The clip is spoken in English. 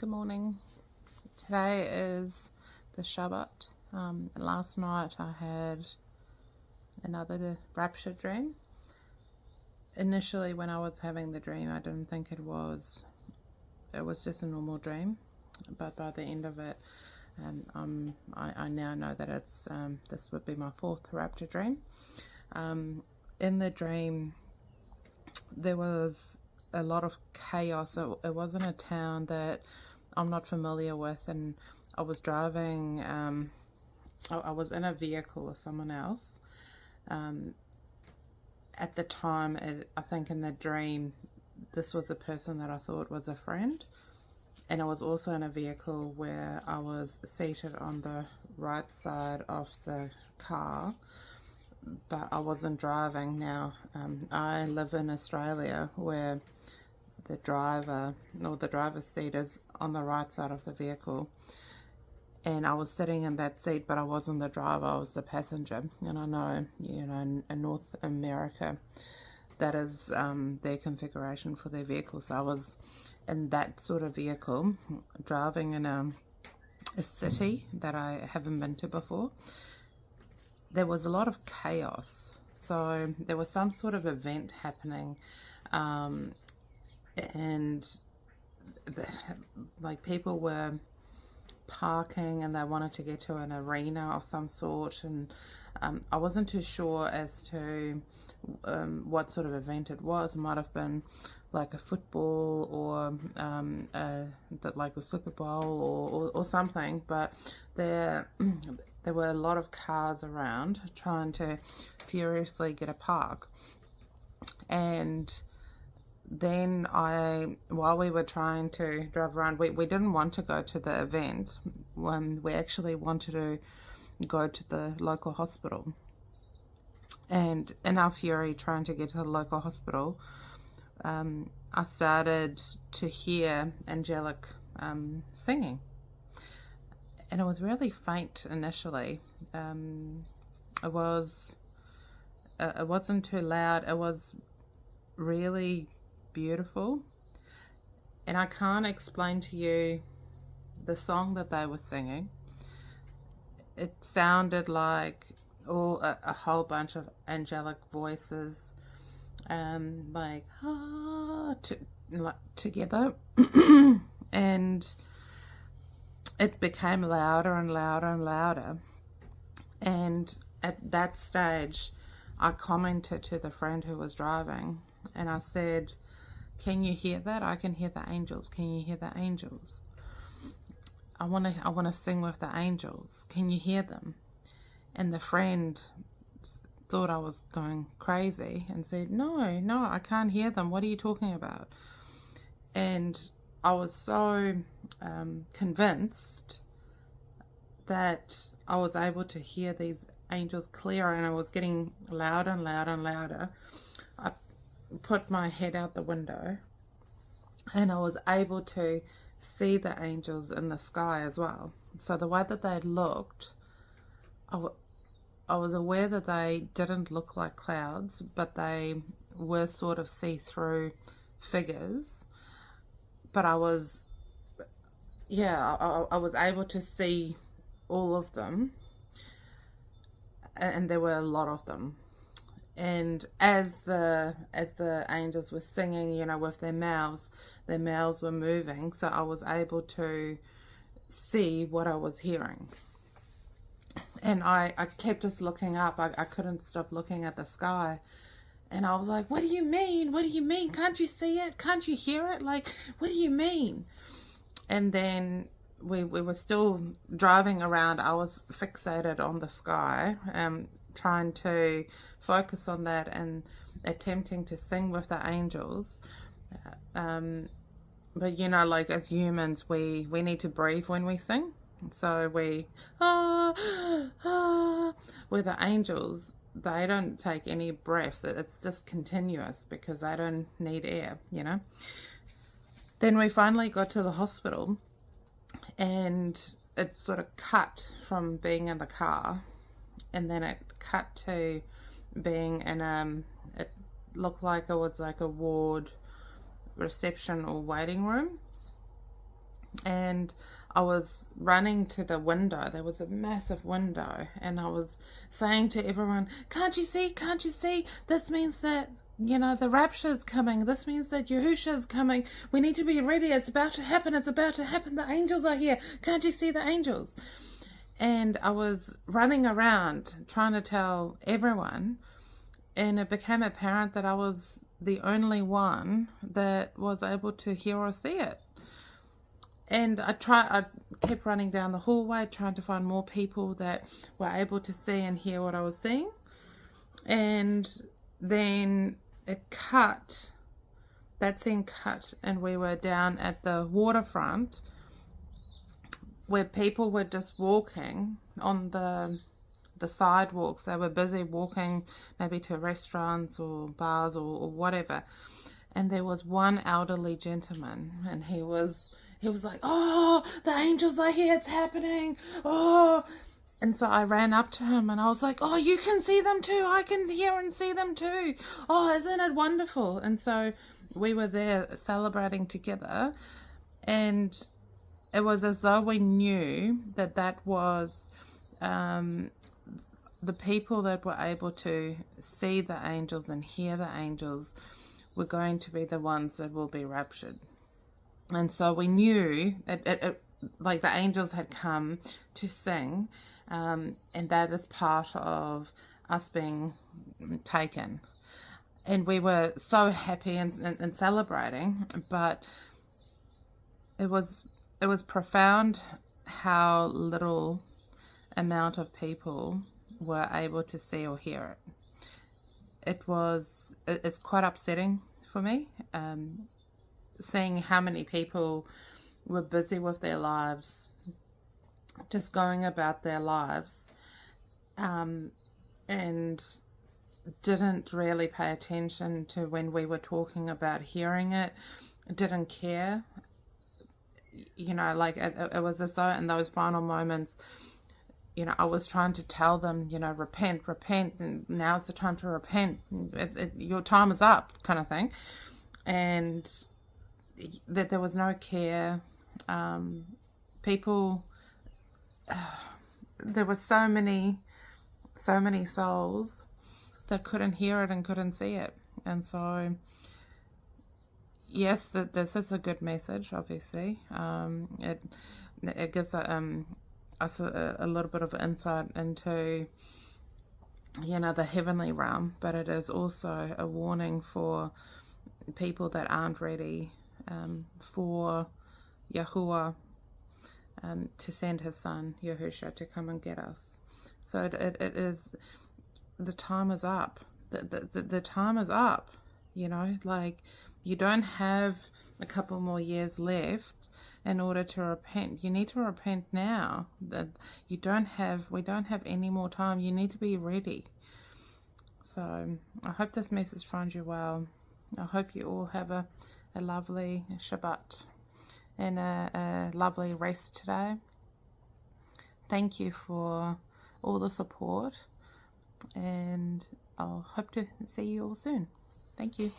Good morning. Today is the Shabbat. Last night I had another Rapture dream. Initially when I was having the dream I didn't think it was just a normal dream, but by the end of it I now know that it's this would be my fourth Rapture dream. In the dream there was a lot of chaos. It wasn't a town that I'm not familiar with, and I was driving, I was in a vehicle with someone else. At the time, I think in the dream, this was a person that I thought was a friend, and I was also in a vehicle where I was seated on the right side of the car, but I wasn't driving. Now, I live in Australia where the driver's seat is on the right side of the vehicle, and I was sitting in that seat, but I wasn't the driver, I was the passenger. And I know, in North America, that is their configuration for their vehicle. So I was in that sort of vehicle, driving in a city that I haven't been to before. There was a lot of chaos, so there was some sort of event happening, and like people were parking and they wanted to get to an arena of some sort, and I wasn't too sure as to what sort of event it was. It might have been like a football or like the Super Bowl or something, but there were a lot of cars around trying to furiously get a park. And then while we were trying to drive around, we didn't want to go to the event. We actually wanted to go to the local hospital. And in our fury trying to get to the local hospital, I started to hear Angelic singing. And it was really faint initially. It wasn't too loud. It was really beautiful, and I can't explain to you the song that they were singing. It sounded like a whole bunch of angelic voices, like together, and it became louder and louder and louder. And at that stage I commented to the friend who was driving, and I said, "Can you hear that? I can hear the angels. Can you hear the angels? I want to sing with the angels. Can you hear them?" And the friend thought I was going crazy and said, no, I can't hear them. What are you talking about?" And I was so convinced that I was able to hear these angels clearer, and I was getting louder and louder and louder. I put my head out the window, and I was able to see the angels in the sky as well. So the way that they looked, I was aware that they didn't look like clouds, but they were sort of see-through figures. But I was able to see all of them, and there were a lot of them. And as the angels were singing, with their mouths were moving, so I was able to see what I was hearing. And I kept just looking up. I couldn't stop looking at the sky, and I was like, what do you mean? What do you mean? Can't you see it? Can't you hear it? Like, what do you mean? And then we were still driving around. I was fixated on the sky, trying to focus on that and attempting to sing with the angels. But like as humans, we need to breathe when we sing. So with the angels, they don't take any breaths. It's just continuous because they don't need air, Then we finally got to the hospital, and it sort of cut from being in the car, and then it cut to being in it looked like it was like a ward reception or waiting room. And I was running to the window. There was a massive window, and I was saying to everyone, can't you see, can't you see, this means that, you know, the rapture is coming, this means that Yahusha is coming, we need to be ready, it's about to happen, it's about to happen, the angels are here, can't you see the angels? And I was running around trying to tell everyone, and it became apparent that I was the only one that was able to hear or see it. And I kept running down the hallway trying to find more people that were able to see and hear what I was seeing. And then it cut, that scene cut, and we were down at the waterfront where people were just walking on the sidewalks. They were busy walking maybe to restaurants or bars or whatever. And there was one elderly gentleman, and he was like, oh, the angels are here, it's happening, oh. And so I ran up to him and I was like, oh, you can see them too, I can hear and see them too, oh, isn't it wonderful? And so we were there celebrating together, and it was as though we knew that that was the people that were able to see the angels and hear the angels were going to be the ones that will be raptured. And so we knew like the angels had come to sing, and that is part of us being taken. And we were so happy and celebrating, but it was profound how little amount of people were able to see or hear it. It's quite upsetting for me, seeing how many people were busy with their lives, just going about their lives, and didn't really pay attention to when we were talking about hearing it, didn't care. You know, like it was as though in those final moments, you know, I was trying to tell them, you know, repent, and now's the time to repent. Your time is up, kind of thing. And that there was no care. People, there were so many souls that couldn't hear it and couldn't see it. And so, yes, this is a good message, obviously. It gives us a little bit of insight into, you know, the heavenly realm, but it is also a warning for people that aren't ready for Yahuwah to send his son Yahusha to come and get us. So it is, the time is up. The time is up. You know, like, you don't have a couple more years left in order to repent. You need to repent now. We don't have any more time. You need to be ready. So I hope this message finds you well. I hope you all have a lovely Shabbat and a lovely rest today. Thank you for all the support, and I'll hope to see you all soon. Thank you.